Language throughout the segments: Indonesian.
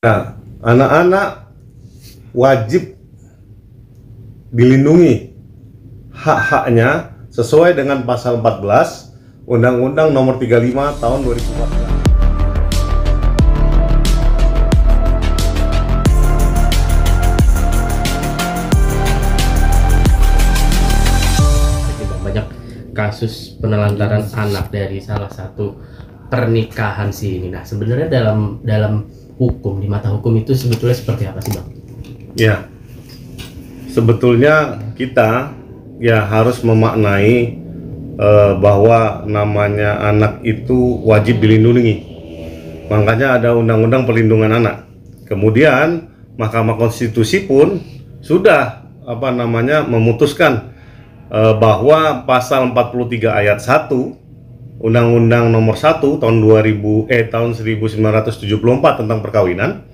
Nah, anak-anak wajib dilindungi hak-haknya sesuai dengan pasal 14 Undang-Undang Nomor 35 Tahun 2014. Banyak kasus penelantaran anak dari salah satu pernikahan sih ini. Nah, sebenarnya dalam hukum, di mata hukum itu sebetulnya seperti apa sih, Bang? Ya, sebetulnya kita ya harus memaknai bahwa namanya anak itu wajib dilindungi. Makanya ada Undang-Undang Perlindungan Anak. Kemudian Mahkamah Konstitusi pun sudah memutuskan bahwa pasal 43 ayat 1 Undang-Undang Nomor 1 tahun 1974 tentang perkawinan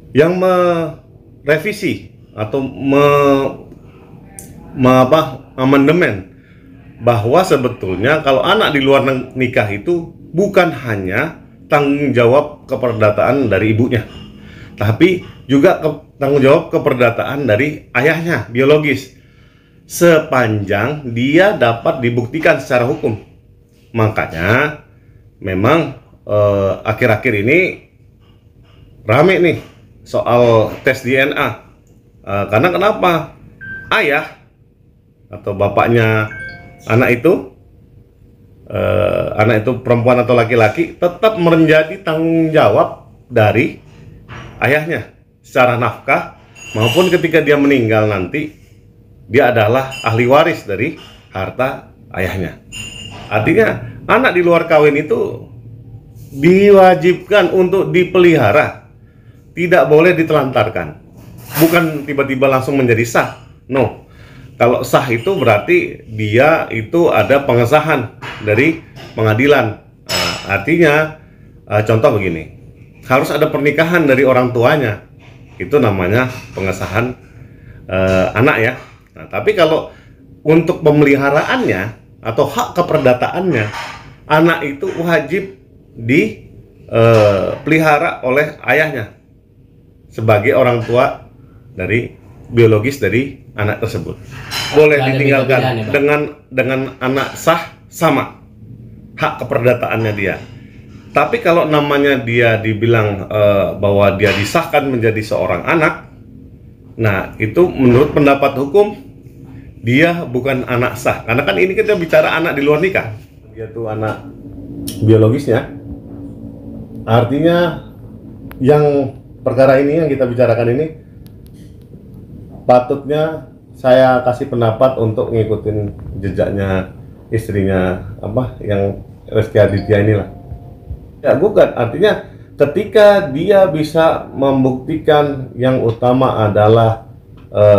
yang merevisi atau amandemen bahwa sebetulnya kalau anak di luar nikah itu bukan hanya tanggung jawab keperdataan dari ibunya, tapi juga tanggung jawab keperdataan dari ayahnya biologis, sepanjang dia dapat dibuktikan secara hukum. Makanya memang akhir-akhir ini rame nih soal tes DNA. Karena kenapa? Ayah atau bapaknya anak itu perempuan atau laki-laki tetap menjadi tanggung jawab dari ayahnya secara nafkah, maupun ketika dia meninggal nanti dia adalah ahli waris dari harta ayahnya. Artinya anak di luar kawin itu diwajibkan untuk dipelihara, tidak boleh ditelantarkan. Bukan tiba-tiba langsung menjadi sah. No. Kalau sah itu berarti dia itu ada pengesahan dari pengadilan. Artinya contoh begini, harus ada pernikahan dari orang tuanya. Itu namanya pengesahan anak ya. Nah, tapi kalau untuk pemeliharaannya atau hak keperdataannya, anak itu wajib dipelihara oleh ayahnya sebagai orang tua dari biologis dari anak tersebut. Boleh ditinggalkan dengan anak sah, sama hak keperdataannya dia. Tapi kalau namanya dia dibilang bahwa dia disahkan menjadi seorang anak, nah itu menurut pendapat hukum dia bukan anak sah. Karena kan ini kita bicara anak di luar nikah. Dia tuh anak biologisnya. Artinya yang perkara ini yang kita bicarakan ini patutnya saya kasih pendapat untuk ngikutin jejaknya istrinya yang Rezky Aditya inilah. Ya gugat, artinya ketika dia bisa membuktikan yang utama adalah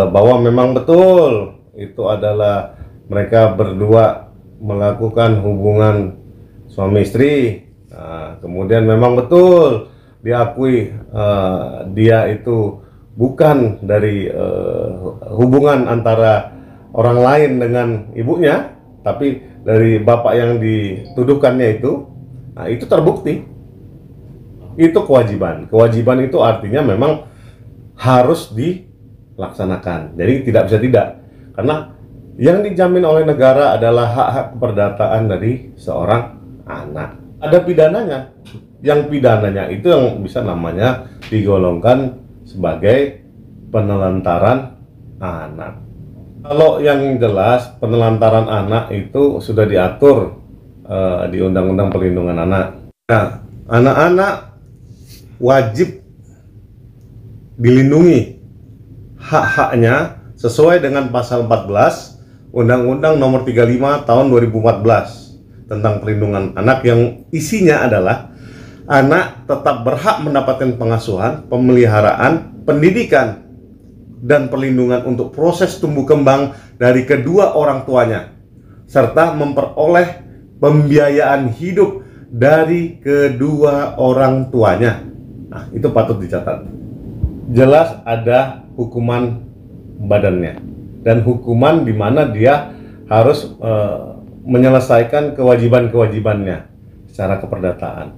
bahwa memang betul itu adalah mereka berdua melakukan hubungan suami istri. Nah, kemudian memang betul diakui dia itu bukan dari hubungan antara orang lain dengan ibunya, tapi dari bapak yang dituduhkannya itu. Nah, itu terbukti. Itu kewajiban. Kewajiban itu artinya memang harus dilaksanakan. Jadi tidak bisa tidak. Karena yang dijamin oleh negara adalah hak-hak keperdataan dari seorang anak. Ada pidananya. Yang pidananya itu yang bisa namanya digolongkan sebagai penelantaran anak. Kalau yang jelas penelantaran anak itu sudah diatur di Undang-Undang Perlindungan Anak. Nah, anak-anak wajib dilindungi hak-haknya sesuai dengan pasal 14 Undang-Undang Nomor 35 Tahun 2014 tentang perlindungan anak, yang isinya adalah anak tetap berhak mendapatkan pengasuhan, pemeliharaan, pendidikan, dan perlindungan untuk proses tumbuh kembang dari kedua orang tuanya, serta memperoleh pembiayaan hidup dari kedua orang tuanya. Nah, itu patut dicatat. Jelas ada hukuman badannya dan hukuman di mana dia harus menyelesaikan kewajiban-kewajibannya secara keperdataan.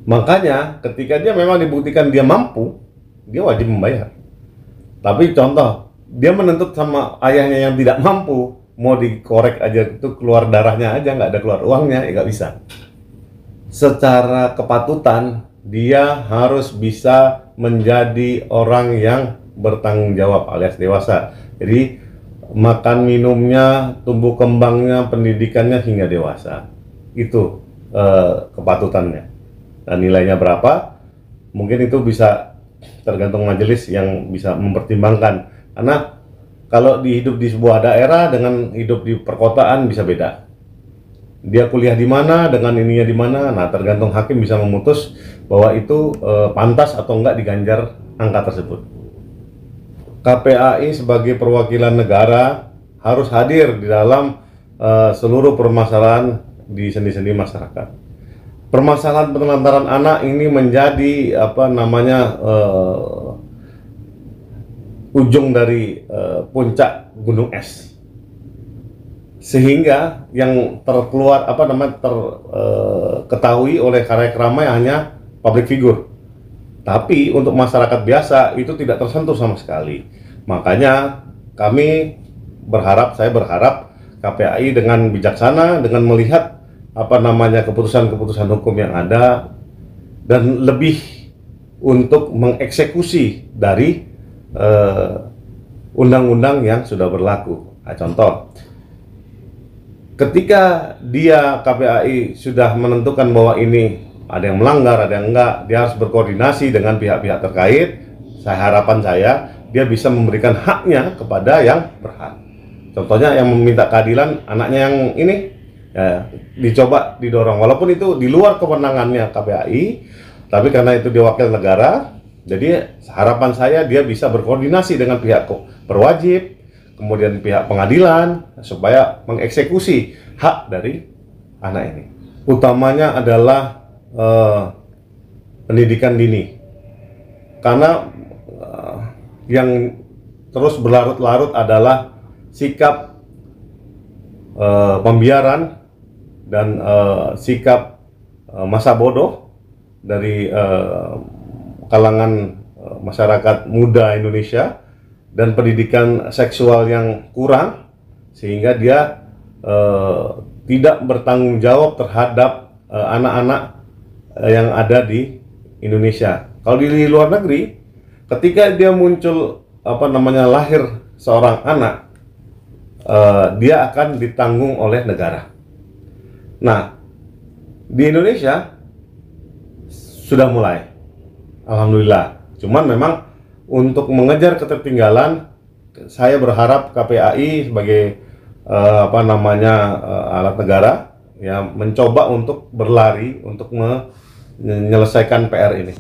Makanya ketika dia memang dibuktikan dia mampu dia wajib membayar. Tapi contoh, dia menuntut sama ayahnya yang tidak mampu, mau dikorek aja itu keluar darahnya aja, nggak ada keluar uangnya, ya nggak bisa. Secara kepatutan, dia harus bisa menjadi orang yang bertanggung jawab alias dewasa. Jadi makan minumnya, tumbuh kembangnya, pendidikannya hingga dewasa. Itu kepatutannya. Dan nilainya berapa? Mungkin itu bisa tergantung majelis yang bisa mempertimbangkan. Karena kalau hidup di sebuah daerah dengan hidup di perkotaan bisa beda. Dia kuliah di mana dengan ininya di mana. Nah, tergantung hakim bisa memutus bahwa itu pantas atau enggak diganjar angka tersebut. KPAI sebagai perwakilan negara harus hadir di dalam seluruh permasalahan di sendi-sendi masyarakat. Permasalahan penelantaran anak ini menjadi ujung dari puncak gunung es, sehingga yang terketahui oleh khalayak ramai hanya public figure, tapi untuk masyarakat biasa itu tidak tersentuh sama sekali. Makanya saya berharap KPAI dengan bijaksana, dengan melihat keputusan-keputusan hukum yang ada, dan lebih untuk mengeksekusi dari undang-undang yang sudah berlaku. Nah, contoh, ketika KPAI sudah menentukan bahwa ini ada yang melanggar, ada yang enggak, dia harus berkoordinasi dengan pihak-pihak terkait. Harapan saya, dia bisa memberikan haknya kepada yang berhak. Contohnya yang meminta keadilan anaknya yang ini, ya, dicoba didorong, walaupun itu di luar kewenangannya KPAI, tapi karena itu dia wakil negara, jadi harapan saya dia bisa berkoordinasi dengan pihak berwajib, kemudian pihak pengadilan, supaya mengeksekusi hak dari anak ini. Utamanya adalah pendidikan dini, karena yang terus berlarut-larut adalah sikap pembiaran dan sikap masa bodoh dari kalangan masyarakat muda Indonesia, dan pendidikan seksual yang kurang, sehingga dia tidak bertanggung jawab terhadap anak-anak yang ada di Indonesia. Kalau di luar negeri, ketika dia muncul lahir seorang anak, dia akan ditanggung oleh negara. Nah, di Indonesia sudah mulai, alhamdulillah. Cuman memang untuk mengejar ketertinggalan, saya berharap KPAI sebagai alat negara ya mencoba untuk berlari untuk menyelesaikan PR ini.